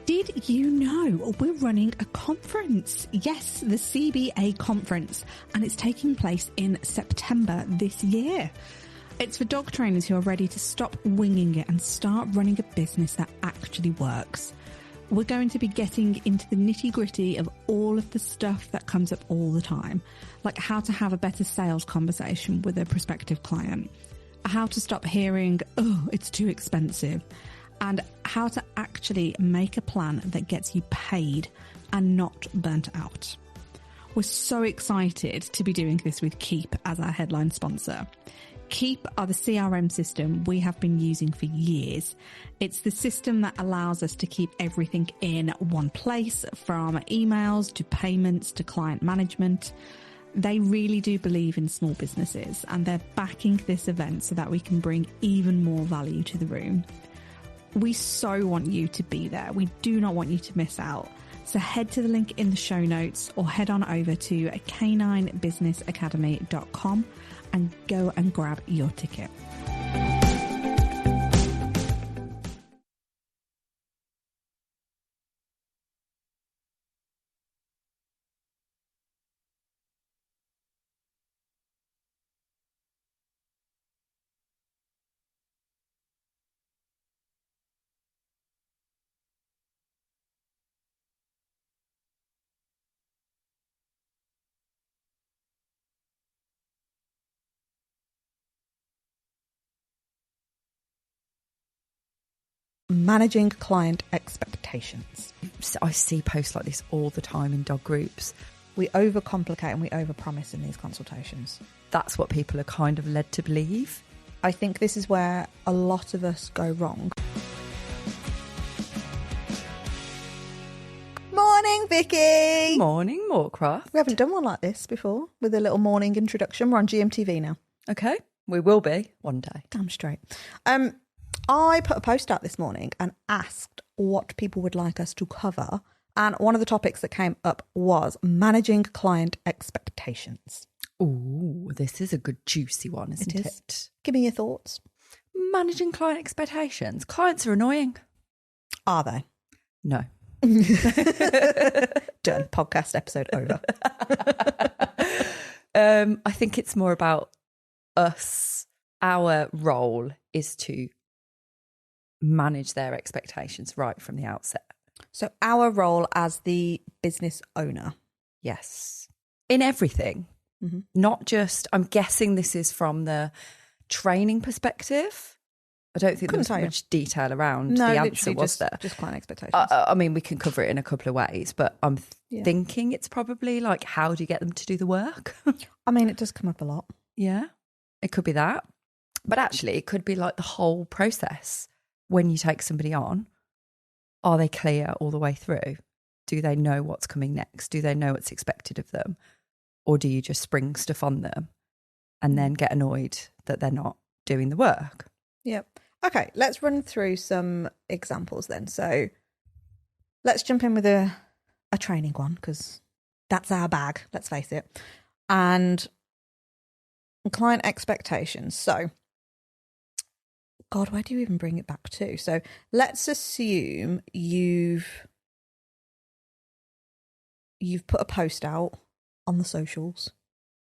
Did you know we're running a conference? Yes, the CBA conference, and it's taking place in September this year. It's for dog trainers who are ready to stop winging it and start running a business that actually works. We're going to be getting into the nitty-gritty of all of the stuff that comes up all the time, like how to have a better sales conversation with a prospective client, how to stop hearing, "Oh, it's too expensive," and how to actually make a plan that gets you paid and not burnt out. We're so excited to be doing this with Keep as our headline sponsor. Keep are the CRM system we have been using for years. It's the system that allows us to keep everything in one place, from emails to payments to client management. They really do believe in small businesses, and they're backing this event so that we can bring even more value to the room. We so want you to be there. We do not want you to miss out. So head to the link in the show notes or head on over to caninebusinessacademy.com and go and grab your ticket. Managing client expectations. I see posts like this all the time in dog groups. We overcomplicate and we overpromise in these consultations. That's what people are kind of led to believe. I think this is where a lot of us go wrong. Morning, Vicky. Morning, Moorcroft. We haven't done one like this before with a little morning introduction. We're on GMTV now. Okay, we will be one day. Damn straight. I put a post out this morning and asked what people would like us to cover. And one of the topics that came up was managing client expectations. Ooh, this is a good juicy one, isn't it? Give me your thoughts. Managing client expectations. Clients are annoying. Are they? No. Done. Podcast episode over. I think it's more about us. Our role is to manage their expectations right from the outset. So our role as the business owner. Yes. In everything. Mm-hmm. Not just, I'm guessing this is from the training perspective. I don't think there's much detail around the answer, was there? Just client expectations. I mean, we can cover it in a couple of ways, but I'm thinking it's probably like, how do you get them to do the work? I mean, it does come up a lot. Yeah, it could be that. But actually, it could be like the whole process. When you take somebody on, are they clear all the way through? Do they know what's coming next? Do they know what's expected of them? Or do you just spring stuff on them and then get annoyed that they're not doing the work? Yep. Okay, let's run through some examples then. So let's jump in with a training one, because that's our bag, let's face it. And client expectations. So God, where do you even bring it back to? So let's assume you've put a post out on the socials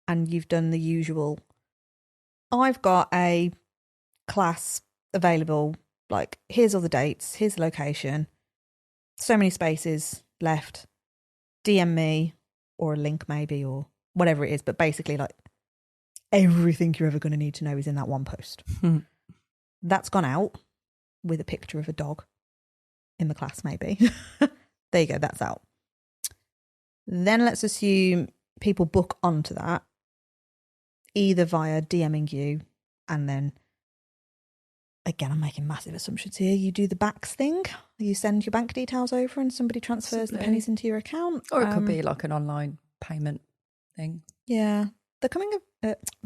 and you've done the usual, I've got a class available, like here's all the dates, here's the location, so many spaces left, DM me, or a link maybe, or whatever it is, but basically like everything you're ever going to need to know is in that one post. That's gone out with a picture of a dog in the class, maybe. There you go, that's out. Then let's assume people book onto that, either via DMing you, and then, again, I'm making massive assumptions here, you do the backs thing, you send your bank details over and somebody transfers the pennies into your account. Or it could be like an online payment thing. Yeah. They're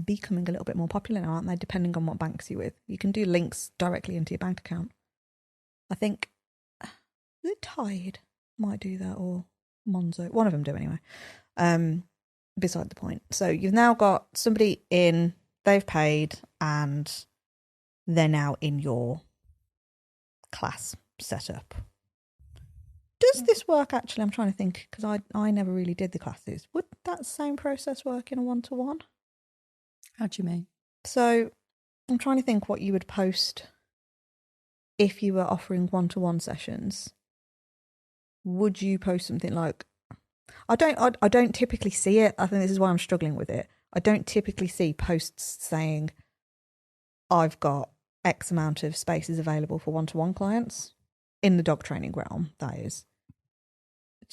becoming a little bit more popular now, aren't they? Depending on what banks you're with. You can do links directly into your bank account. I think the Tide might do that, or Monzo. One of them do anyway. Beside the point. So you've now got somebody in, they've paid, and they're now in your class setup. does this work actually? I'm trying to think, because I never really did the classes. Would that same process work in a one-to-one? How do you mean? So I'm trying to think what you would post if you were offering one-to-one sessions. Would you post something like, I don't typically see it. I think this is why I'm struggling with it. I don't typically see posts saying, I've got X amount of spaces available for one-to-one clients in the dog training realm, that is.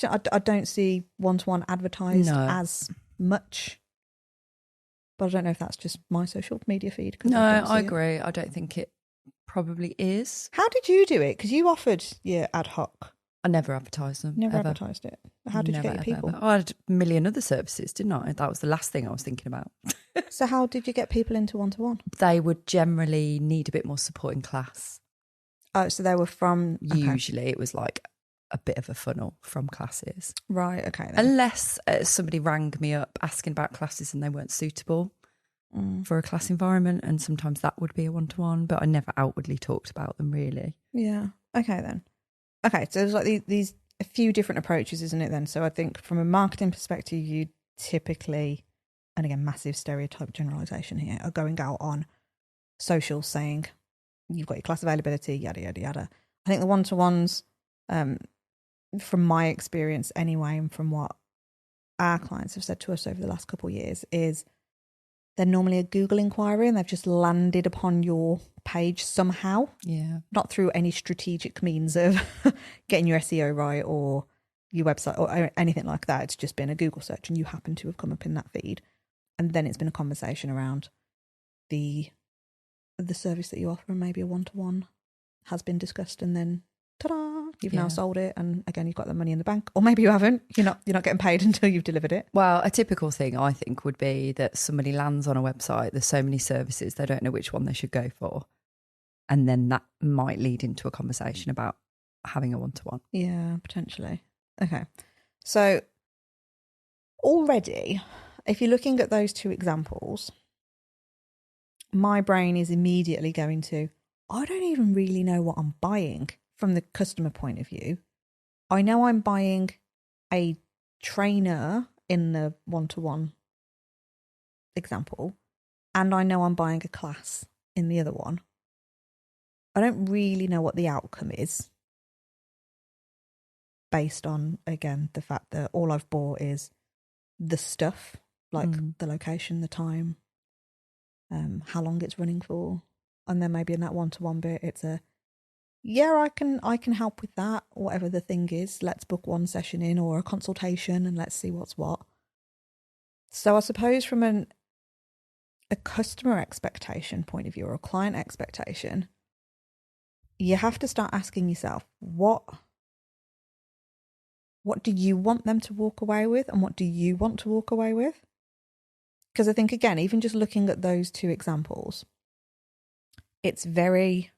I don't see one-to-one advertised as much. But I don't know if that's just my social media feed. No, I agree. I don't think it probably is. How did you do it? Because you offered your ad hoc. I never advertised them. Never ever. advertised it. How did you get your people? I had a million other services, didn't I? That was the last thing I was thinking about. So how did you get people into one-to-one? They would generally need a bit more support in class. Oh, so they were from... Usually it was like a bit of a funnel from classes. Right, okay then. Unless somebody rang me up asking about classes and they weren't suitable for a class environment, and sometimes that would be a one-to-one, but I never outwardly talked about them really. Yeah, okay then. Okay, so there's like these a few different approaches, isn't it then? So I think from a marketing perspective, you typically, and again, massive stereotype generalisation here, are going out on social saying, you've got your class availability, yada, yada, yada. I think the one-to-ones, from my experience anyway, and from what our clients have said to us over the last couple of years, is they're normally a Google inquiry and they've just landed upon your page somehow. Yeah. Not through any strategic means of getting your SEO right or your website or anything like that. It's just been a Google search and you happen to have come up in that feed. And then it's been a conversation around the service that you offer, and maybe a one-to-one has been discussed, and then ta-da, you've now sold it, and again you've got the money in the bank. Or maybe you haven't. You're not getting paid until you've delivered it. Well, a typical thing I think would be that somebody lands on a website, there's so many services, they don't know which one they should go for, and then that might lead into a conversation about having a one-to-one. Yeah, potentially. Okay, so already, if you're looking at those two examples, my brain is immediately going to, I don't even really know what I'm buying from the customer point of view. I know I'm buying a trainer in the one-to-one example, and I know I'm buying a class in the other one. I don't really know what the outcome is based on, again, the fact that all I've bought is the stuff, like the location, the time, how long it's running for. And then maybe in that one-to-one bit, it's I can help with that, whatever the thing is. Let's book one session in or a consultation and let's see what's what. So I suppose from a customer expectation point of view or a client expectation, you have to start asking yourself, what do you want them to walk away with, and what do you want to walk away with? Because I think, again, even just looking at those two examples, it's very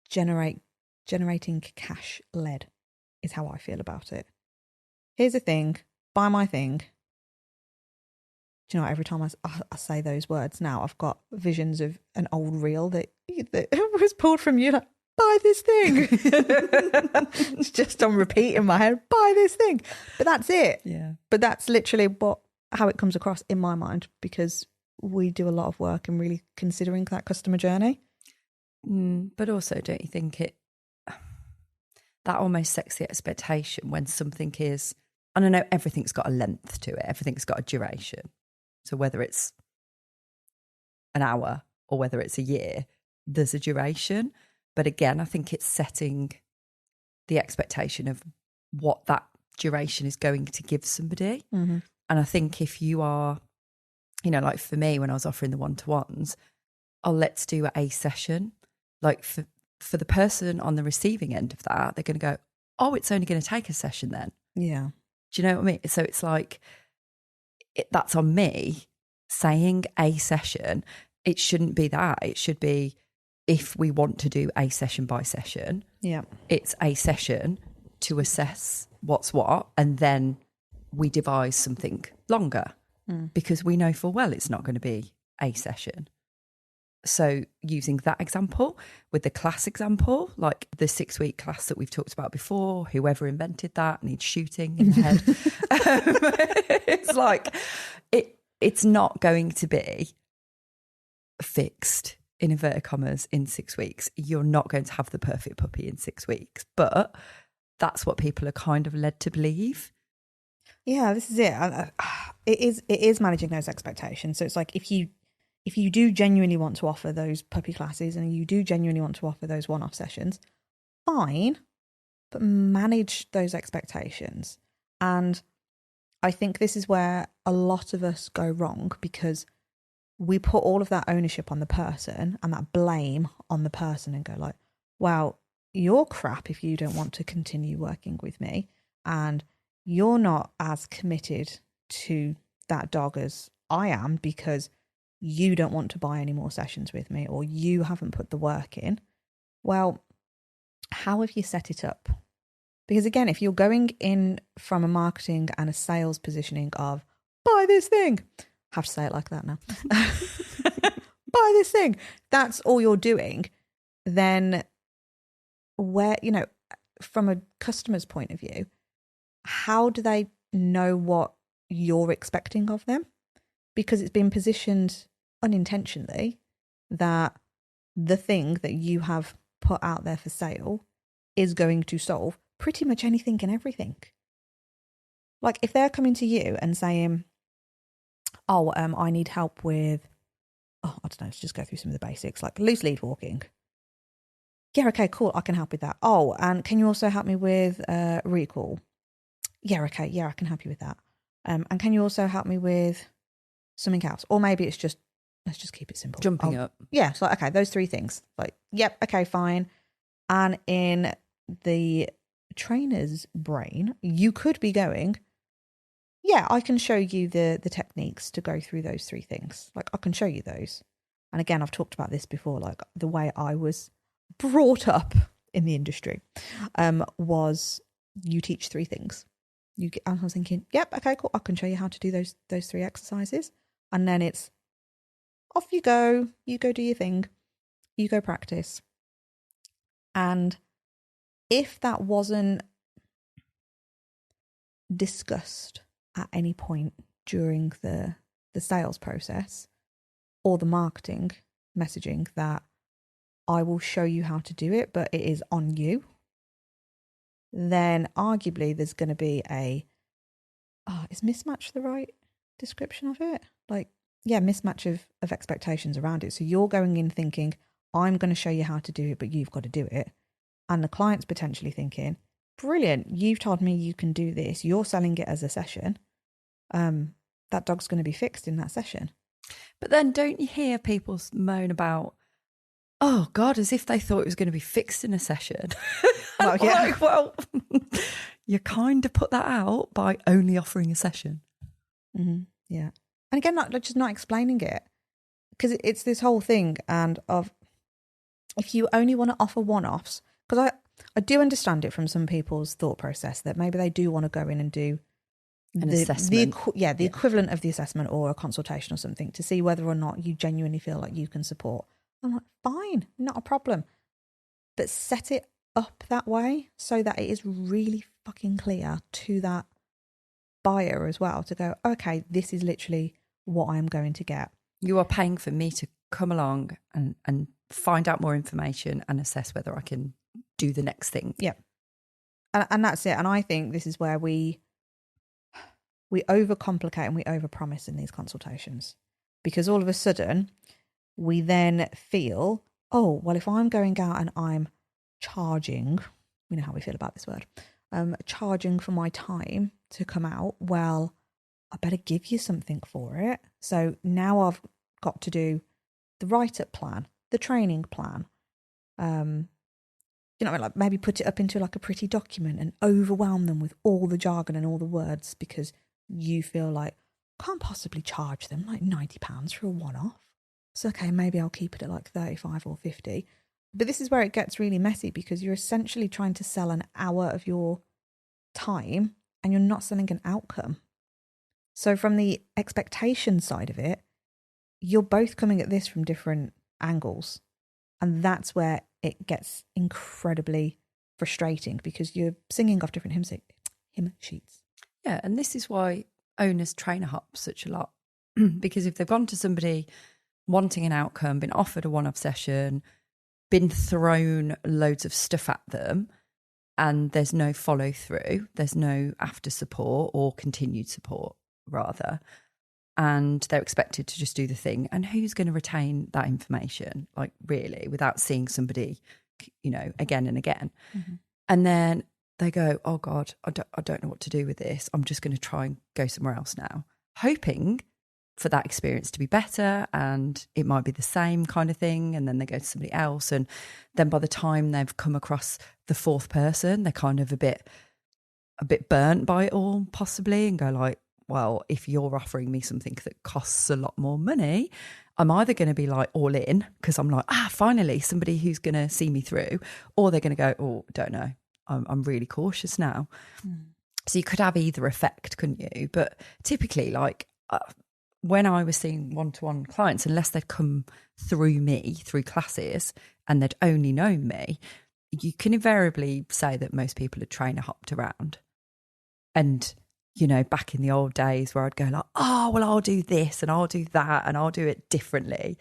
generating cash led is how I feel about it. Here's a thing, buy my thing. Do you know what, every time I say those words now, I've got visions of an old reel that was pulled from you, like, buy this thing. It's just on repeat in my head, buy this thing. But that's it. Yeah. But that's literally how it comes across in my mind, because we do a lot of work in really considering that customer journey. But also, don't you think that almost sets the expectation when something is, and I know everything's got a length to it, everything's got a duration. So whether it's an hour or whether it's a year, there's a duration. But again, I think it's setting the expectation of what that duration is going to give somebody. Mm-hmm. And I think if you are, like for me, when I was offering the one-to-ones, let's do a session. Like for the person on the receiving end of that, they're going to go, oh, it's only going to take a session then. Yeah. Do you know what I mean? So it's like, that's on me saying a session. It shouldn't be that. It should be, if we want to do a session by session, it's a session to assess what's what, and then we devise something longer because we know full well it's not going to be a session. So using that example with the class example, like the 6-week class that we've talked about before, whoever invented that needs shooting in the head. It's like, it's not going to be fixed in inverted commas in 6 weeks. You're not going to have the perfect puppy in 6 weeks, but that's what people are kind of led to believe. Yeah, this is it. It is managing those expectations. So it's like if you do genuinely want to offer those puppy classes and you do genuinely want to offer those one-off sessions, fine, but manage those expectations. And I think this is where a lot of us go wrong, because we put all of that ownership on the person and that blame on the person and go like, well, you're crap if you don't want to continue working with me, and you're not as committed to that dog as I am because you don't want to buy any more sessions with me, or you haven't put the work in. Well, how have you set it up? Because again, if you're going in from a marketing and a sales positioning of buy this thing, I have to say it like that now, buy this thing, that's all you're doing, then where, from a customer's point of view, how do they know what you're expecting of them? Because it's been positioned unintentionally that the thing that you have put out there for sale is going to solve pretty much anything and everything. Like if they're coming to you and saying, oh, I need help with, I don't know, let's just go through some of the basics, like loose lead walking. Yeah, okay, cool, I can help with that. Oh, and can you also help me with recall? Yeah, okay, yeah, I can help you with that. And can you also help me with something else? Or maybe it's just, let's just keep it simple. Jumping up. Yeah, so okay, those 3 things. Like, yep, okay, fine. And in the trainer's brain, you could be going, yeah, I can show you the techniques to go through those 3 things. Like, I can show you those. And again, I've talked about this before, like the way I was brought up in the industry was you teach 3 things. I was thinking, yep, okay, cool, I can show you how to do those 3 exercises. And then it's off you go do your thing, you go practice. And if that wasn't discussed at any point during the sales process or the marketing messaging that I will show you how to do it, but it is on you, then arguably there's going to be is mismatch the right description of it? Like, yeah, mismatch of expectations around it. So you're going in thinking, I'm going to show you how to do it, but you've got to do it. And the client's potentially thinking, brilliant, you've told me you can do this. You're selling it as a session. That dog's going to be fixed in that session. But then don't you hear people moan about, oh God, as if they thought it was going to be fixed in a session. Well, yeah. Like, well, you kind of put that out by only offering a session. Mm-hmm. Yeah. And again, just not explaining it. Because it's this whole thing and of, if you only want to offer one-offs, because I do understand it from some people's thought process that maybe they do want to go in and do an assessment. The equivalent of the assessment or a consultation or something to see whether or not you genuinely feel like you can support. I'm like, fine, not a problem. But set it up that way so that it is really fucking clear to that buyer as well to go, okay, this is literally what I'm going to get. You are paying for me to come along and find out more information and assess whether I can do the next thing. Yeah. And that's it. And I think this is where we overcomplicate and we overpromise in these consultations, because all of a sudden we then feel, oh, well, if I'm going out and I'm charging, you know how we feel about this word, charging for my time to come out, well, I better give you something for it. So now I've got to do the write-up plan, the training plan, like maybe put it up into like a pretty document and overwhelm them with all the jargon and all the words because you feel like, can't possibly charge them like £90 for a one-off. So, okay, maybe I'll keep it at like 35 or 50. But this is where it gets really messy because you're essentially trying to sell an hour of your time and you're not selling an outcome. So from the expectation side of it, you're both coming at this from different angles. And that's where it gets incredibly frustrating, because you're singing off different hymn sheets. Yeah, and this is why owners trainer hop such a lot. Because if they've gone to somebody wanting an outcome, been offered a one-off session, been thrown loads of stuff at them, and there's no follow through, there's no after support or continued support rather, and they're expected to just do the thing, and who's going to retain that information, like really, without seeing somebody, you know, again and again. Mm-hmm. And then they go, oh God, I don't know what to do with this. I'm just going to try and go somewhere else now, hoping for that experience to be better, and it might be the same kind of thing. And then they go to somebody else. And then by the time they've come across the fourth person, they're kind of a bit burnt by it all, possibly, and go like, well, if you're offering me something that costs a lot more money, I'm either going to be like all in because I'm like, finally somebody who's going to see me through, or they're going to go, oh, don't know, I'm really cautious now. So you could have either effect, couldn't you? But typically, like when I was seeing one-to-one clients, unless they'd come through me, through classes, and they'd only known me, you can invariably say that most people had trainer hopped around. And, you know, back in the old days where I'd go like, oh, well, I'll do this and I'll do that and I'll do it differently.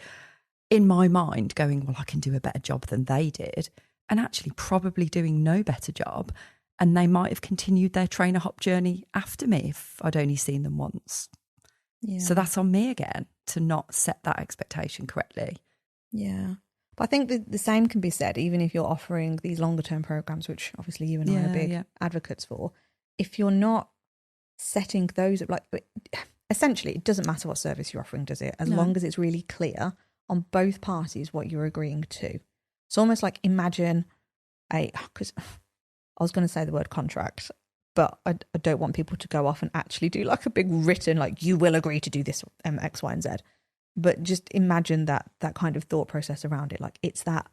In my mind going, well, I can do a better job than they did, and actually probably doing no better job. And they might have continued their trainer hop journey after me if I'd only seen them once. Yeah. So that's on me again to not set that expectation correctly. Yeah. But I think the same can be said even if you're offering these longer term programs, which obviously you and I are big advocates for. If you're not setting those up, like, essentially it doesn't matter what service you're offering, does it? As long as it's really clear on both parties what you're agreeing to. It's almost like, imagine because I was going to say the word contract, but I don't want people to go off and actually do like a big written, like, you will agree to do this, X, Y, and Z. But just imagine that kind of thought process around it. Like, it's that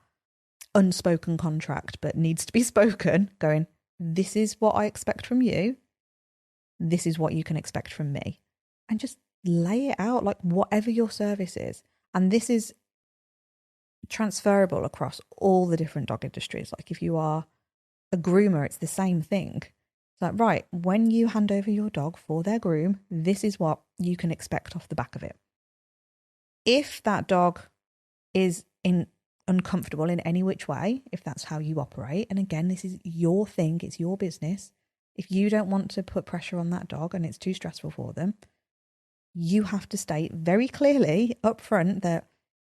unspoken contract, but needs to be spoken, going, this is what I expect from you. This is what you can expect from me. And just lay it out, like, whatever your service is. And this is transferable across all the different dog industries. Like, if you are a groomer, it's the same thing. It's like, right, when you hand over your dog for their groom, this is what you can expect off the back of it. If that dog is uncomfortable in any which way, if that's how you operate, and again, this is your thing, it's your business. If you don't want to put pressure on that dog and it's too stressful for them, you have to state very clearly up front that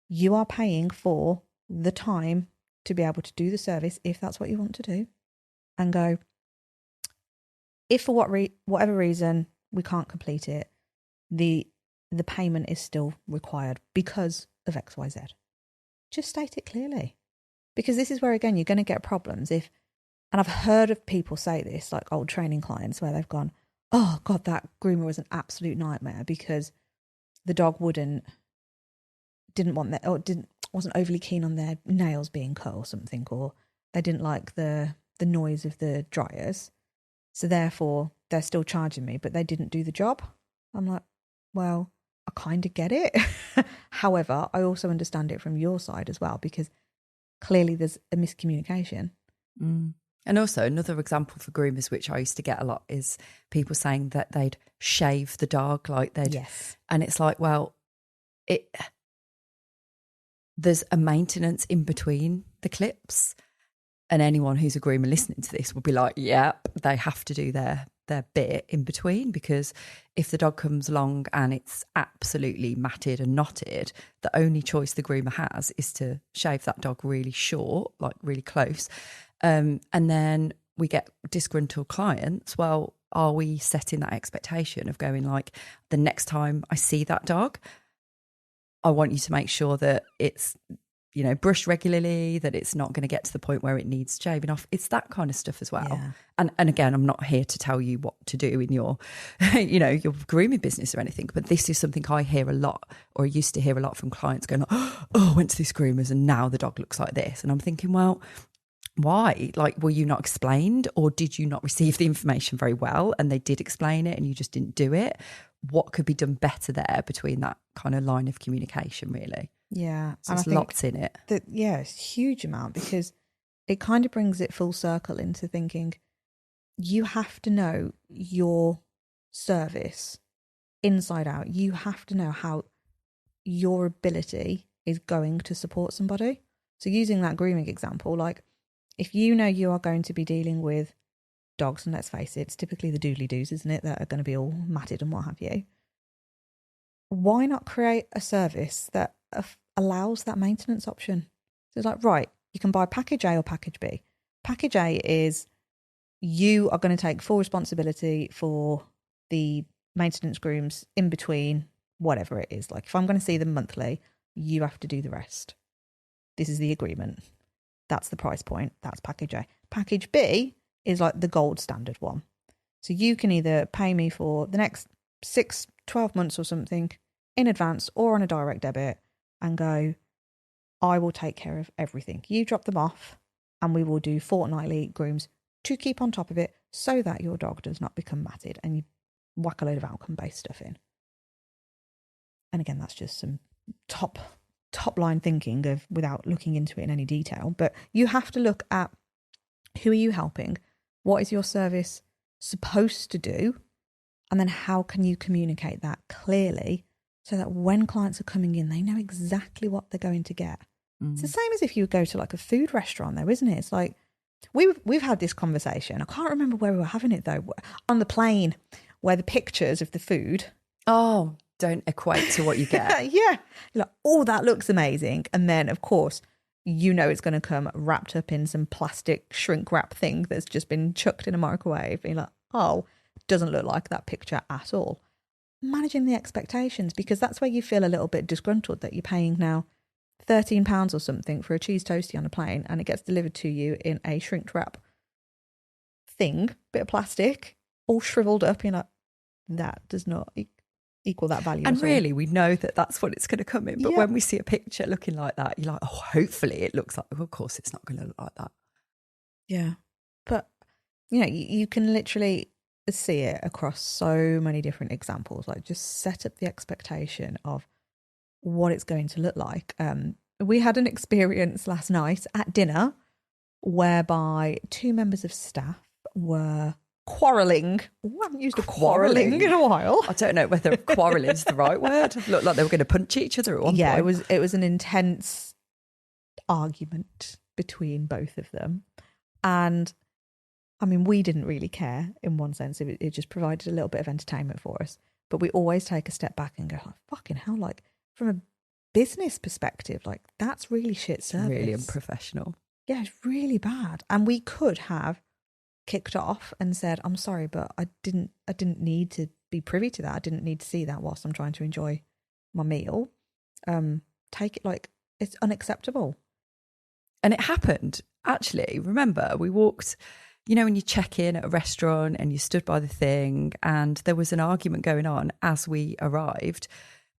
you are paying for the time to be able to do the service, if that's what you want to do, and go, if for whatever reason we can't complete it, the payment is still required because of X, Y, Z. Just state it clearly. Because this is where, again, you're going to get problems if, and I've heard of people say this, like old training clients, where they've gone, oh God, that groomer was an absolute nightmare because the dog wasn't overly keen on their nails being cut or something, or they didn't like the noise of the dryers. So therefore they're still charging me, but they didn't do the job. I'm like, well, I kind of get it. However, I also understand it from your side as well, because clearly there's a miscommunication. And also another example for groomers, which I used to get a lot, is people saying that they'd shave the dog, like they'd, yes. And it's like, well, there's a maintenance in between the clips, and anyone who's a groomer listening to this will be like, yep, they have to do their bit in between, because if the dog comes along and it's absolutely matted and knotted, the only choice the groomer has is to shave that dog really short, like really close. And then we get disgruntled clients. Well, are we setting that expectation of going like, the next time I see that dog, I want you to make sure that it's, you know, brushed regularly, that it's not going to get to the point where it needs shaving off. It's that kind of stuff as well. Yeah. And again, I'm not here to tell you what to do in your, you know, your grooming business or anything, but this is something I hear a lot, or used to hear a lot from clients going, oh, I went to this groomer's and now the dog looks like this. And I'm thinking, well, why? Like, were you not explained, or did you not receive the information very well and they did explain it and you just didn't do it? What could be done better there between that kind of line of communication, really? Yeah. So and it's I think lots in it. that, yeah, it's a huge amount, because it kind of brings it full circle into thinking you have to know your service inside out. You have to know how your ability is going to support somebody. So using that grooming example, like if you know you are going to be dealing with dogs, and let's face it, it's typically the doodly doos, isn't it, that are going to be all matted and what have you. Why not create a service that allows that maintenance option? So it's like, right, you can buy package A or package B. Package A is you are going to take full responsibility for the maintenance grooms in between, whatever it is. Like if I'm going to see them monthly, you have to do the rest. This is the agreement. That's the price point. That's package A. Package B is like the gold standard one. So you can either pay me for the next 6, 12 months or something in advance or on a direct debit and go, I will take care of everything. You drop them off and we will do fortnightly grooms to keep on top of it so that your dog does not become matted, and you whack a load of outcome-based stuff in. And again, that's just some top line thinking of without looking into it in any detail. But you have to look at who are you helping? What is your service supposed to do? And then how can you communicate that clearly so that when clients are coming in, they know exactly what they're going to get. It's the same as if you go to like a food restaurant though, isn't it? It's like we've had this conversation. I can't remember where we were having it though. On the plane, where the pictures of the food. Oh, don't equate to what you get. Yeah. You're like, oh, that looks amazing. And then, of course, you know it's going to come wrapped up in some plastic shrink wrap thing that's just been chucked in a microwave. And you're like, oh, it doesn't look like that picture at all. Managing the expectations, because that's where you feel a little bit disgruntled that you're paying now £13 or something for a cheese toastie on a plane, and it gets delivered to you in a shrink wrap thing, bit of plastic, all shriveled up. You're like, that does not equal that value. And really, we know that that's what it's going to come in. But when we see a picture looking like that, you're like, oh, hopefully it looks like, well, of course it's not going to look like that. Yeah. But, you know, you can literally see it across so many different examples. Like just set up the expectation of what it's going to look like. We had an experience last night at dinner whereby 2 members of staff were quarrelling. Oh, I haven't used a quarrelling in a while. I don't know whether quarrelling is the right word. It looked like they were going to punch each other at one point. It was an intense argument between both of them. And I mean, we didn't really care in one sense. It just provided a little bit of entertainment for us. But we always take a step back and go, like, fucking hell, like from a business perspective, like that's really shit service. Really unprofessional. Yeah, it's really bad. And we could have kicked off and said, I'm sorry, but I didn't need to be privy to that. I didn't need to see that whilst I'm trying to enjoy my meal. Take it like it's unacceptable. And it happened. Actually, remember, we walked, you know, when you check in at a restaurant and you stood by the thing and there was an argument going on as we arrived.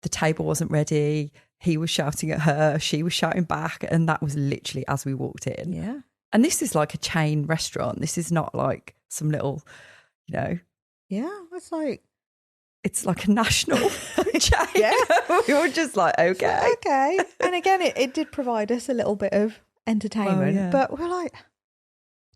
The table wasn't ready. He was shouting at her. She was shouting back. And that was literally as we walked in. Yeah. And this is like a chain restaurant. This is not like some little, you know. Yeah, it's like a national chain. Yeah. We were just like, okay. Okay. And again, it did provide us a little bit of entertainment. But we're like,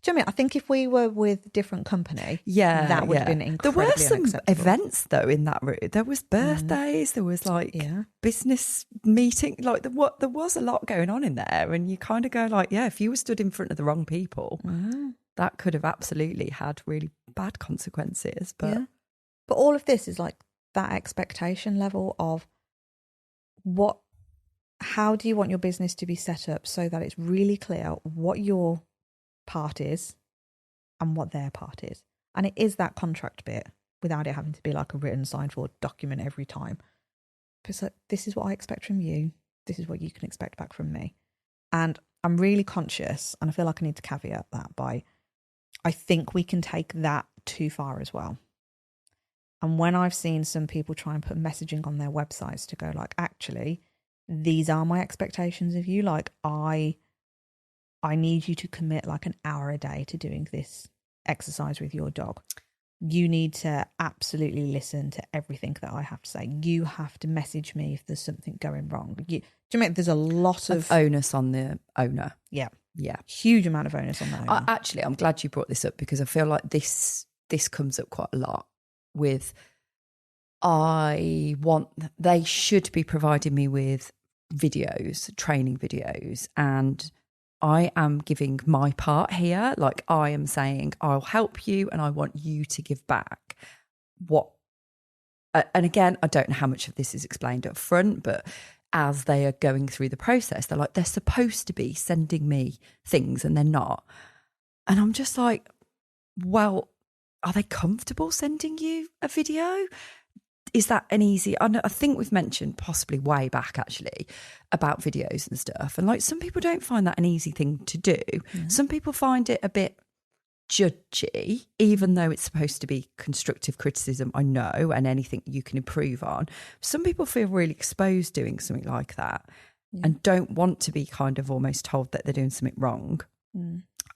do you know what I mean? I think if we were with different company, that would have been incredibly There were some unacceptable. events though in that route. There was birthdays, there was like business meeting, like there was a lot going on in there, and you kind of go like, yeah, if you were stood in front of the wrong people, that could have absolutely had really bad consequences. But all of this is like that expectation level of how do you want your business to be set up so that it's really clear what your part is and what their part is. And it is that contract bit without it having to be like a written signed for document every time. But it's like, this is what I expect from you. This is what you can expect back from me. And I'm really conscious, and I feel like I need to caveat that by, I think we can take that too far as well. And when I've seen some people try and put messaging on their websites to go like, actually, these are my expectations of you. Like I need you to commit like an hour a day to doing this exercise with your dog. You need to absolutely listen to everything that I have to say. You have to message me if there's something going wrong. Do you mean there's a lot of onus on the owner? Yeah. Yeah. Huge amount of onus on the owner. Actually, I'm glad you brought this up because I feel like this comes up quite a lot with they should be providing me with videos, training videos, and I am giving my part here. Like I am saying, I'll help you and I want you to give back and again, I don't know how much of this is explained up front, but as they are going through the process, they're supposed to be sending me things and they're not. And I'm just like, well, are they comfortable sending you a video? Is that an easy... I think we've mentioned possibly way back actually about videos and stuff. And like some people don't find that an easy thing to do. Yeah. Some people find it a bit judgy, even though it's supposed to be constructive criticism, I know, and anything you can improve on. Some people feel really exposed doing something like that and don't want to be kind of almost told that they're doing something wrong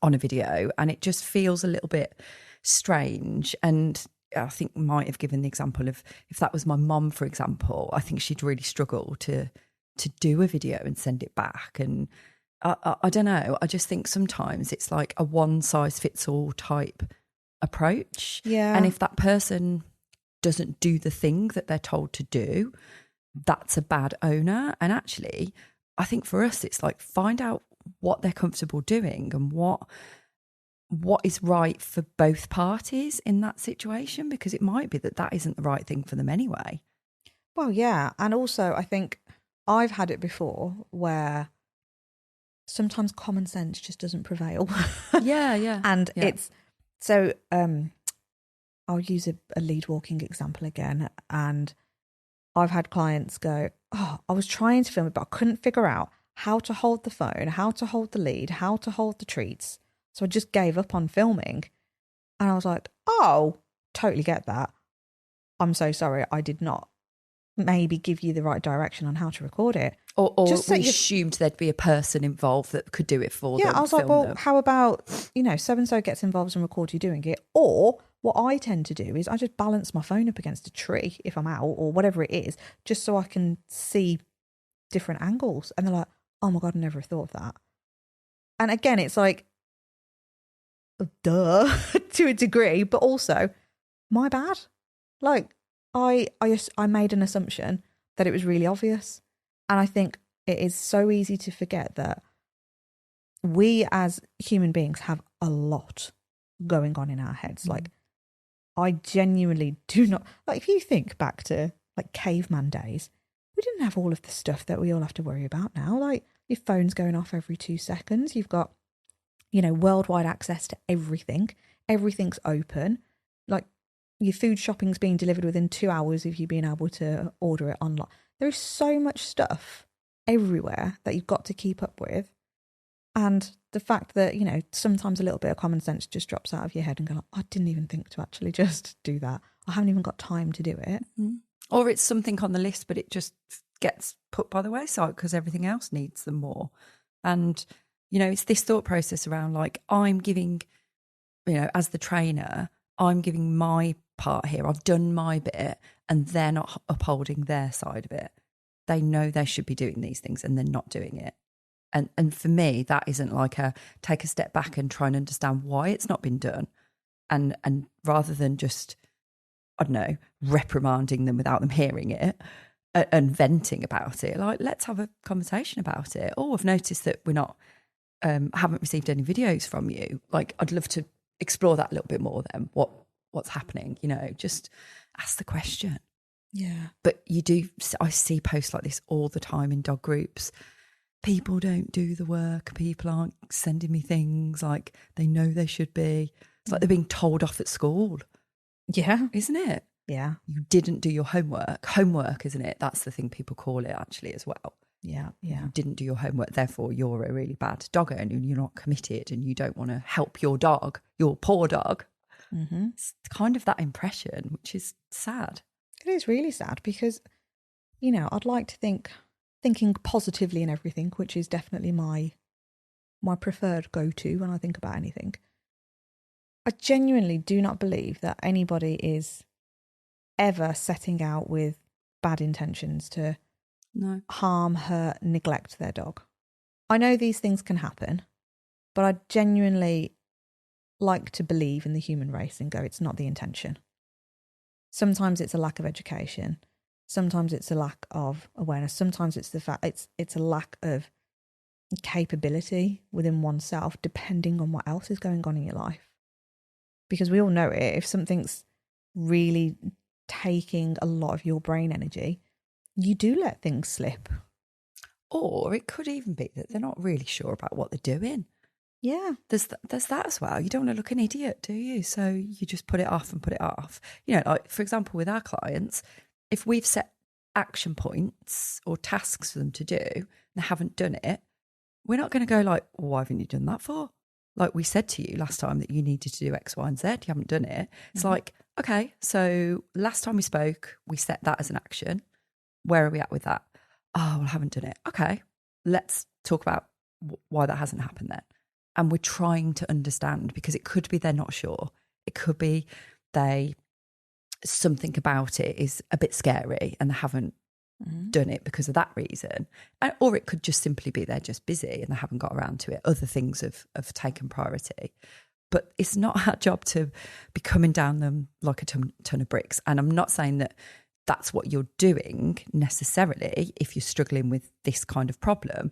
on a video. And it just feels a little bit strange. And I think might have given the example of if that was my mum, for example, I think she'd really struggle to do a video and send it back. And I don't know. I just think sometimes it's like a one size fits all type approach. Yeah. And if that person doesn't do the thing that they're told to do, that's a bad owner. And actually, I think for us, it's like find out what they're comfortable doing and what is right for both parties in that situation, because it might be that isn't the right thing for them anyway. Well, yeah. And also, I think I've had it before where sometimes common sense just doesn't prevail. Yeah. And it's so I'll use a lead walking example again. And I've had clients go, oh, I was trying to film it, but I couldn't figure out how to hold the phone, how to hold the lead, how to hold the treats. So I just gave up on filming. And I was like, oh, totally get that. I'm so sorry. I did not maybe give you the right direction on how to record it. Or just we assumed there'd be a person involved that could do it for them. Yeah, I was like, well, how about, so-and-so gets involved and records you doing it. Or what I tend to do is I just balance my phone up against a tree if I'm out or whatever it is, just so I can see different angles. And they're like, oh my God, I never thought of that. And again, it's like, duh, to a degree, but also my bad. Like I made an assumption that it was really obvious. And I think it is so easy to forget that we as human beings have a lot going on in our heads. Like I genuinely do not, like if you think back to like caveman days, we didn't have all of the stuff that we all have to worry about now. Like your phone's going off every 2 seconds. You've got, worldwide access to everything. Everything's open. Like your food shopping's being delivered within 2 hours of you being able to order it online. There is so much stuff everywhere that you've got to keep up with. And the fact that, sometimes a little bit of common sense just drops out of your head and go, I didn't even think to actually just do that. I haven't even got time to do it. Mm-hmm. Or it's something on the list, but it just gets put by the wayside because everything else needs them more. And, it's this thought process around like I'm giving, as the trainer, I'm giving my part here. I've done my bit and they're not upholding their side of it. They know they should be doing these things and they're not doing it. And for me, that isn't like take a step back and try and understand why it's not been done. And rather than just, I don't know, reprimanding them without them hearing it and venting about it, like, let's have a conversation about it. Oh, I've noticed that we're not, haven't received any videos from you. Like, I'd love to explore that a little bit more then. What's happening? Just ask the question. Yeah. But I see posts like this all the time in dog groups. People don't do the work. People aren't sending me things like they know they should be. It's like they're being told off at school. Yeah. Isn't it? Yeah. You didn't do your homework. Homework, isn't it? That's the thing people call it actually as well. Yeah. Yeah. You didn't do your homework, therefore you're a really bad dog owner and you're not committed and you don't want to help your dog, your poor dog. Mm-hmm. It's kind of that impression, which is sad. It is really sad because, I'd like to thinking positively in everything, which is definitely my preferred go-to when I think about anything. I genuinely do not believe that anybody is ever setting out with bad intentions to No. harm, hurt, neglect their dog. I know these things can happen, but I genuinely like to believe in the human race and go, it's not the intention. Sometimes it's a lack of education. Sometimes it's a lack of awareness. Sometimes it's the fact it's a lack of capability within oneself, depending on what else is going on in your life. Because we all know it. If something's really taking a lot of your brain energy, you do let things slip. Or it could even be that they're not really sure about what they're doing. Yeah. There's that as well. You don't want to look an idiot, do you? So you just put it off and put it off. You know, like, for example, with our clients, if we've set action points or tasks for them to do and they haven't done it, we're not going to go like, well, why haven't you done that for? Like we said to you last time that you needed to do X, Y, and Z. You haven't done it. It's like, okay, so last time we spoke, we set that as an action. Where are we at with that? Oh, well, I haven't done it. Okay, let's talk about why that hasn't happened then. And we're trying to understand, because it could be they're not sure. It could be something about it is a bit scary and they haven't done it because of that reason. Or it could just simply be they're just busy and they haven't got around to it. Other things have taken priority. But it's not our job to be coming down them like a ton of bricks. And I'm not saying that that's what you're doing necessarily if you're struggling with this kind of problem.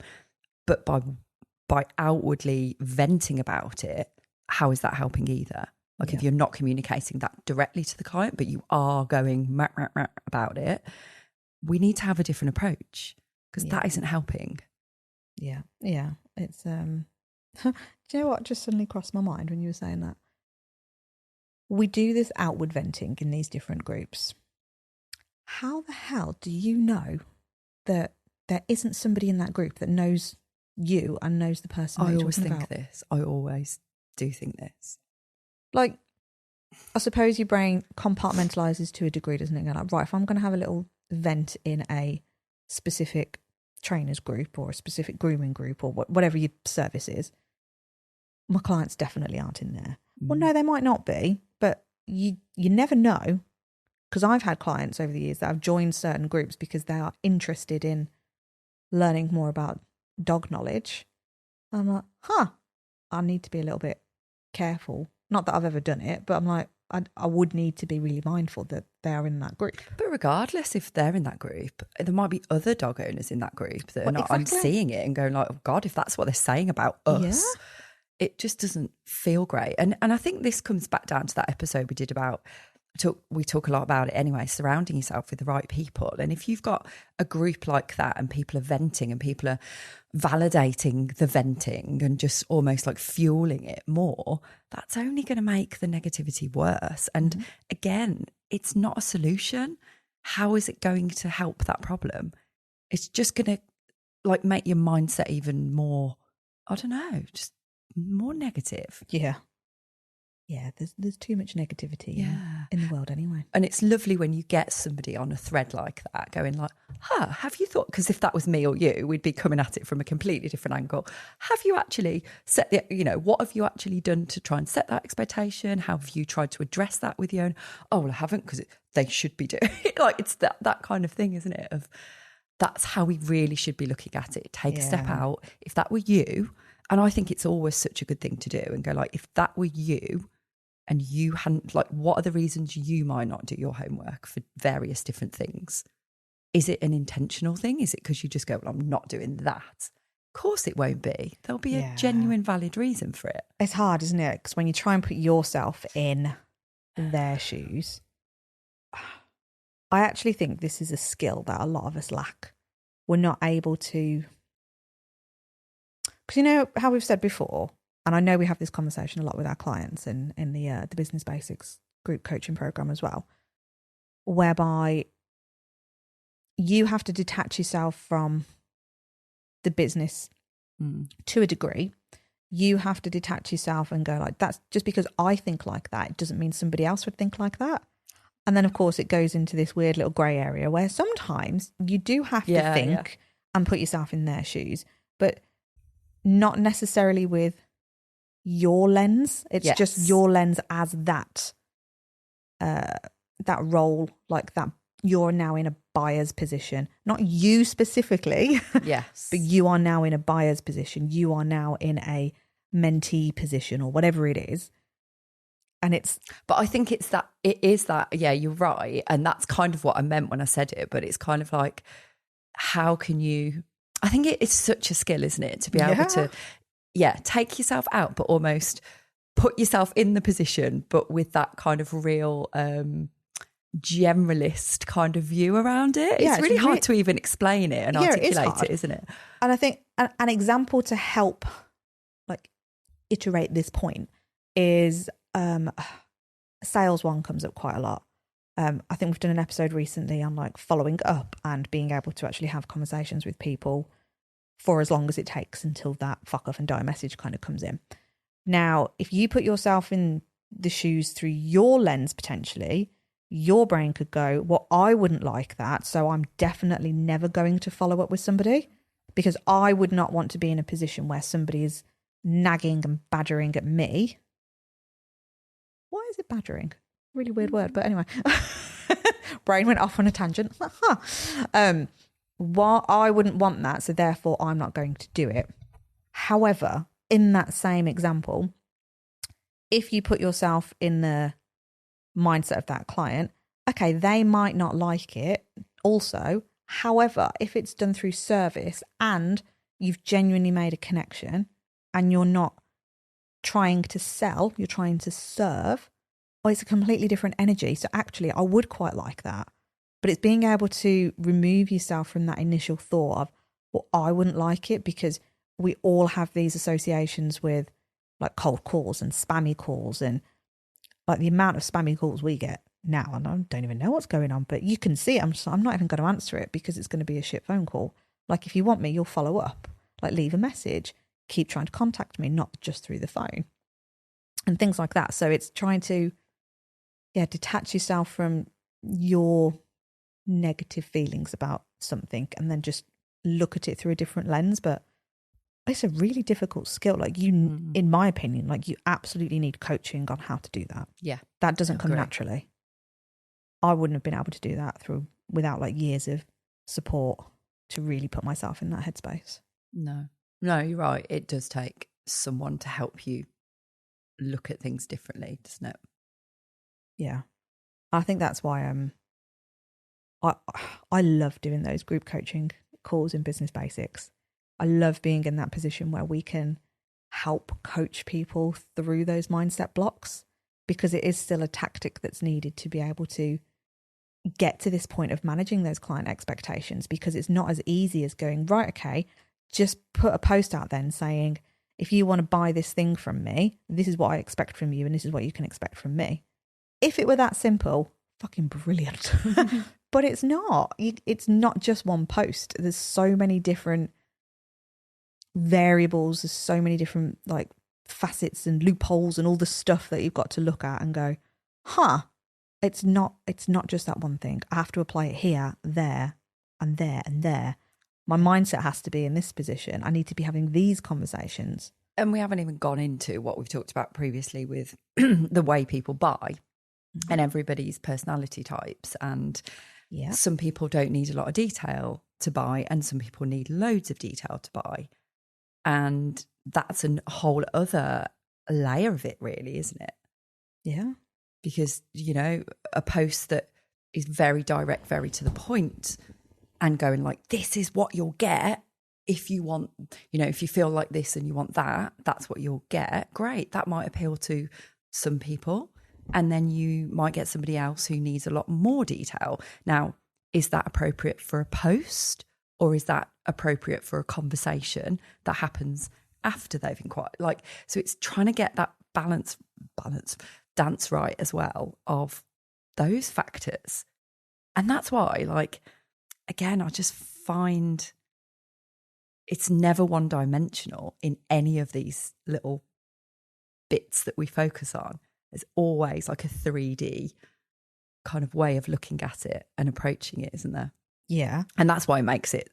But by outwardly venting about it, how is that helping either? Like if you're not communicating that directly to the client, but you are going about it, we need to have a different approach because that isn't helping. Yeah. It's do you know what just suddenly crossed my mind when you were saying that? We do this outward venting in these different groups. How the hell do you know that there isn't somebody in that group that knows you and knows the person that you're talking about? I always do think this. Like, I suppose your brain compartmentalizes to a degree, doesn't it? You're like, right, if I'm going to have a little vent in a specific trainers group or a specific grooming group or whatever your service is, my clients definitely aren't in there. Well, no, they might not be, but you never know. Because I've had clients over the years that have joined certain groups because they are interested in learning more about dog knowledge. I'm like, I need to be a little bit careful. Not that I've ever done it, but I'm like, I would need to be really mindful that they are in that group. But regardless if they're in that group, there might be other dog owners in that group that are not. Exactly. I'm seeing it and going like, oh God, if that's what they're saying about us, it just doesn't feel great. And I think this comes back down to that episode we did about, we talk a lot about it anyway, surrounding yourself with the right people. And if you've got a group like that and people are venting and people are validating the venting and just almost like fueling it more, that's only going to make the negativity worse. And again, it's not a solution. How is it going to help that problem? It's just going to like make your mindset even more, I don't know, just more negative. Yeah, there's too much negativity in the world anyway. And it's lovely when you get somebody on a thread like that going like, have you thought, because if that was me or you, we'd be coming at it from a completely different angle. Have you actually set what have you actually done to try and set that expectation? How have you tried to address that with your own? Oh, well, I haven't, because they should be doing it. Like it's that kind of thing, isn't it? Of that's how we really should be looking at it. Take a step out. If that were you, and I think it's always such a good thing to do and go like, if that were you, and you hadn't, like, what are the reasons you might not do your homework for various different things? Is it an intentional thing? Is it because you just go, well, I'm not doing that? Of course it won't be. There'll be a genuine, valid reason for it. It's hard, isn't it? Because when you try and put yourself in their shoes, I actually think this is a skill that a lot of us lack. We're not able to, because you know how we've said before, and I know we have this conversation a lot with our clients in the Business Basics group coaching program as well, whereby you have to detach yourself from the business to a degree. You have to detach yourself and go like, that's just because I think like that, it doesn't mean somebody else would think like that. And then, of course, it goes into this weird little grey area where sometimes you do have to think and put yourself in their shoes, but not necessarily with your lens. It's just your lens as that role, like that you're now in a buyer's position. Not you specifically, Yes. but you are now in a buyer's position. You are now in a mentee position or whatever it is. And but I think it is that, yeah, you're right. And that's kind of what I meant when I said it, but it's kind of like, how can you, I think it's such a skill, isn't it? To be able to, take yourself out, but almost put yourself in the position, but with that kind of real generalist kind of view around it. It's really hard to even explain it and articulate it, isn't it? And I think an example to help like iterate this point is a sales one comes up quite a lot. I think we've done an episode recently on like following up and being able to actually have conversations with people for as long as it takes until that fuck off and die message kind of comes in. Now, if you put yourself in the shoes through your lens, potentially, your brain could go, well, I wouldn't like that. So I'm definitely never going to follow up with somebody because I would not want to be in a position where somebody is nagging and badgering at me. Why is it badgering? Really weird word, but anyway. Brain went off on a tangent. Well, I wouldn't want that, so therefore I'm not going to do it. However, in that same example, if you put yourself in the mindset of that client, okay, they might not like it also. However, if it's done through service and you've genuinely made a connection and you're not trying to sell, you're trying to serve, well, it's a completely different energy. So actually, I would quite like that. But it's being able to remove yourself from that initial thought of, well, I wouldn't like it, because we all have these associations with like cold calls and spammy calls, and like the amount of spammy calls we get now, and I don't even know what's going on, but you can see it. I'm not even going to answer it because it's going to be a shit phone call. Like if you want me, you'll follow up, like leave a message, keep trying to contact me, not just through the phone and things like that. So it's trying to, detach yourself from your negative feelings about something and then just look at it through a different lens. But it's a really difficult skill. Like in my opinion, like you absolutely need coaching on how to do that. Yeah. That doesn't come naturally. I wouldn't have been able to do that without like years of support to really put myself in that headspace. No, you're right. It does take someone to help you look at things differently, doesn't it? Yeah. I think that's why I love doing those group coaching calls in Business Basics. I love being in that position where we can help coach people through those mindset blocks, because it is still a tactic that's needed to be able to get to this point of managing those client expectations, because it's not as easy as going, right, okay, just put a post out then saying, if you want to buy this thing from me, this is what I expect from you and this is what you can expect from me. If it were that simple, fucking brilliant. But it's not. It's not just one post. There's so many different variables. There's so many different like facets and loopholes and all the stuff that you've got to look at and go, it's not just that one thing. I have to apply it here, there, and there, and there. My mindset has to be in this position. I need to be having these conversations. And we haven't even gone into what we've talked about previously with the way people buy and everybody's personality types. And some people don't need a lot of detail to buy, and some people need loads of detail to buy. And that's a whole other layer of it, really, isn't it? Yeah. Because, a post that is very direct, very to the point, and going like, this is what you'll get if you want, if you feel like this and you want that, that's what you'll get. Great. That might appeal to some people. And then you might get somebody else who needs a lot more detail. Now, is that appropriate for a post, or is that appropriate for a conversation that happens after they've inquired? Like, so it's trying to get that balance dance right as well of those factors. And that's why, like, again, I just find it's never one dimensional in any of these little bits that we focus on. There's always like a 3D kind of way of looking at it and approaching it, isn't there? Yeah. And that's why it makes it.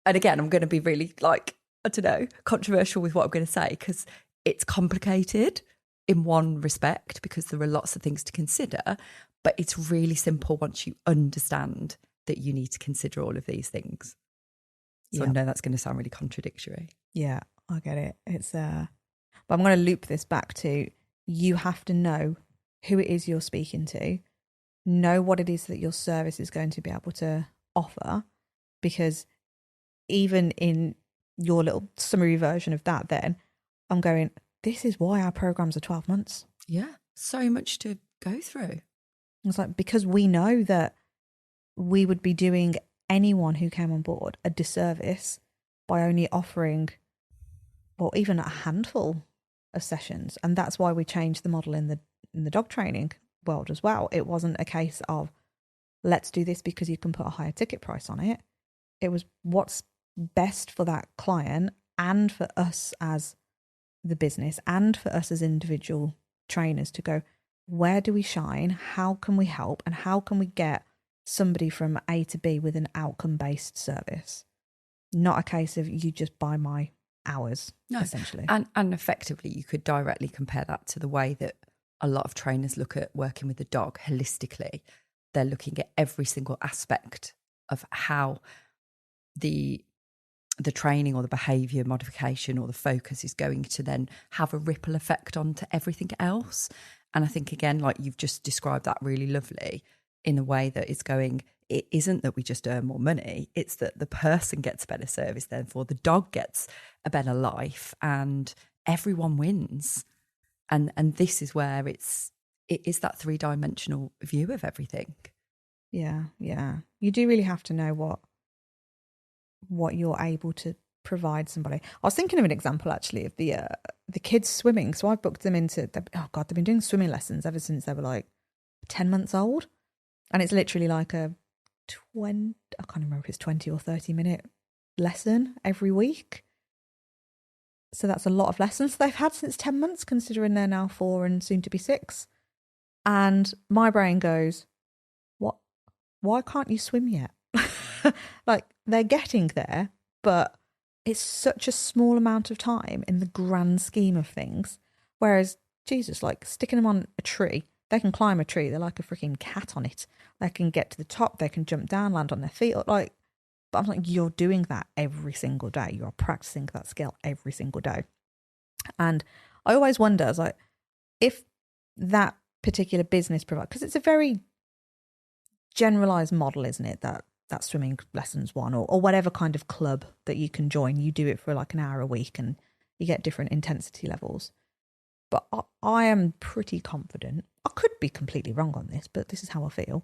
And again, I'm going to be really like, I don't know, controversial with what I'm going to say, because it's complicated, in one respect because there are lots of things to consider, but it's really simple once you understand that you need to consider all of these things. So I know that's going to sound really contradictory. Yeah, I get it. But I'm going to loop this back to, you have to know who it is you're speaking to, know what it is that your service is going to be able to offer, because even in your little summary version of that, then I'm going, this is why our programs are 12 months. Yeah, so much to go through. It's like, because we know that we would be doing anyone who came on board a disservice by only offering, well, even a handful of sessions. And that's why we changed the model in the dog training world as well. It wasn't a case of, let's do this because you can put a higher ticket price on it. It was what's best for that client and for us as the business and for us as individual trainers to go, where do we shine? How can we help? And how can we get somebody from A to B with an outcome-based service? Not a case of you just buy my hours, essentially. And effectively, you could directly compare that to the way that a lot of trainers look at working with the dog holistically. They're looking at every single aspect of how the training or the behaviour modification or the focus is going to then have a ripple effect onto everything else. And I think, again, like you've just described that really lovely in a way that is going, it isn't that we just earn more money, it's that the person gets better service, therefore the dog gets a better life and everyone wins. And this is where it is that 3-dimensional view of everything. Yeah. You do really have to know what you're able to provide somebody. I was thinking of an example actually of the kids swimming. So I booked them into, they've been doing swimming lessons ever since they were like 10 months old. And it's literally like I can't remember if it's 20 or 30 minute lesson every week. So that's a lot of lessons they've had since 10 months, considering they're now 4 and soon to be 6. And my brain goes, what? Why can't you swim yet? Like, they're getting there, but it's such a small amount of time in the grand scheme of things. Whereas, Jesus, like sticking them on a tree, they can climb a tree. They're like a freaking cat on it. They can get to the top. They can jump down, land on their feet. But I'm like, you're doing that every single day. You're practicing that skill every single day. And I always wonder, I was like, if that particular business provider, because it's a very generalized model, isn't it? That swimming lessons one or whatever kind of club that you can join. You do it for like an hour a week and you get different intensity levels. But I am pretty confident, I could be completely wrong on this, but this is how I feel.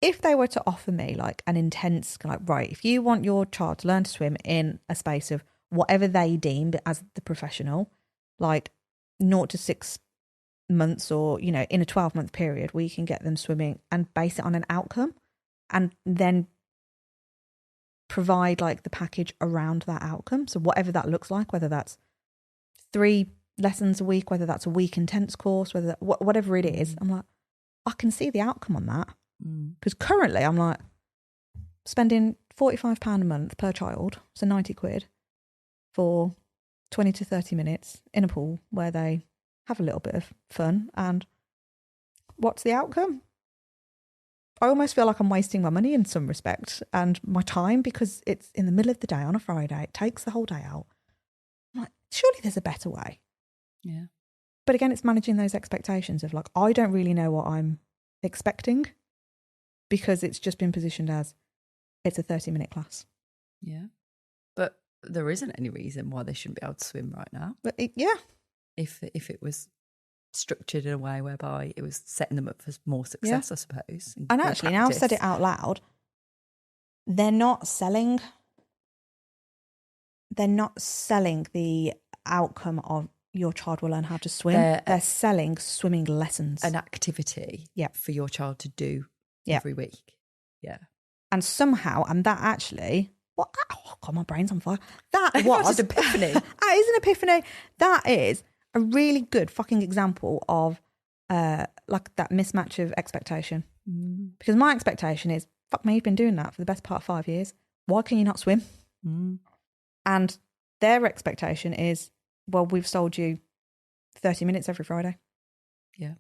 If they were to offer me like an intense, like, right, if you want your child to learn to swim in a space of whatever they deem as the professional, like 0 to 6 months or, in a 12-month period where you can get them swimming and base it on an outcome and then provide like the package around that outcome. So whatever that looks like, whether that's 3 lessons a week, whether that's a week intense course, whatever it is, I'm like, I can see the outcome on that. Because currently I'm like spending £45 a month per child, so 90 quid for 20 to 30 minutes in a pool where they have a little bit of fun. And what's the outcome? I almost feel like I'm wasting my money in some respect and my time, because it's in the middle of the day on a Friday. It takes the whole day out. I'm like, surely there's a better way. Yeah. But again, it's managing those expectations of like, I don't really know what I'm expecting because it's just been positioned as it's a 30-minute class. Yeah. But there isn't any reason why they shouldn't be able to swim right now. But if it was structured in a way whereby it was setting them up for more success, I suppose. And actually, now I've said it out loud, they're not selling the outcome of your child will learn how to swim. They're selling swimming lessons. An activity for your child to do every week. Yeah. And somehow, and that actually, oh God, my brain's on fire. That was an epiphany. That is an epiphany. That is a really good fucking example of like that mismatch of expectation. Because my expectation is, fuck me, you've been doing that for the best part of 5 years. Why can you not swim? And their expectation is, well, we've sold you 30 minutes every Friday. Yeah,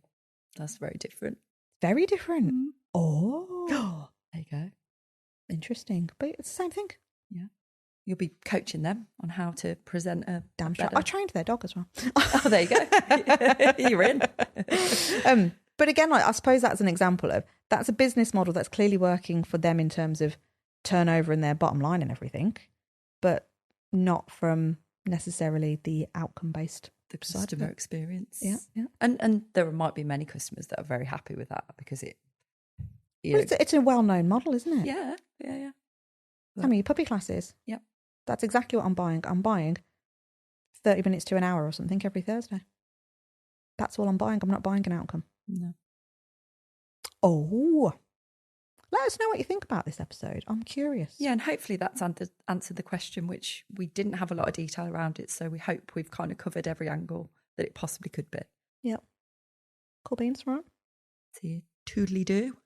that's very different. Very different. Mm. Oh, there you go. Interesting. But it's the same thing. Yeah. You'll be coaching them on how to present a Damn better... sure. I trained their dog as well. Oh, there you go. You're in. But again, like, I suppose that's an example of, that's a business model that's clearly working for them in terms of turnover and their bottom line and everything, but not from necessarily the outcome-based The customer experience. Yeah, yeah. And there might be many customers that are very happy with that because it... Well, it's a well-known model, isn't it? Yeah. How many puppy classes? Yep. That's exactly what I'm buying. I'm buying 30 minutes to an hour or something every Thursday. That's all I'm buying. I'm not buying an outcome. No. Oh, let us know what you think about this episode. I'm curious. Yeah, and hopefully that's answered the question, which we didn't have a lot of detail around it. So we hope we've kind of covered every angle that it possibly could be. Yep. Cool beans, right? See you. Toodly-doo.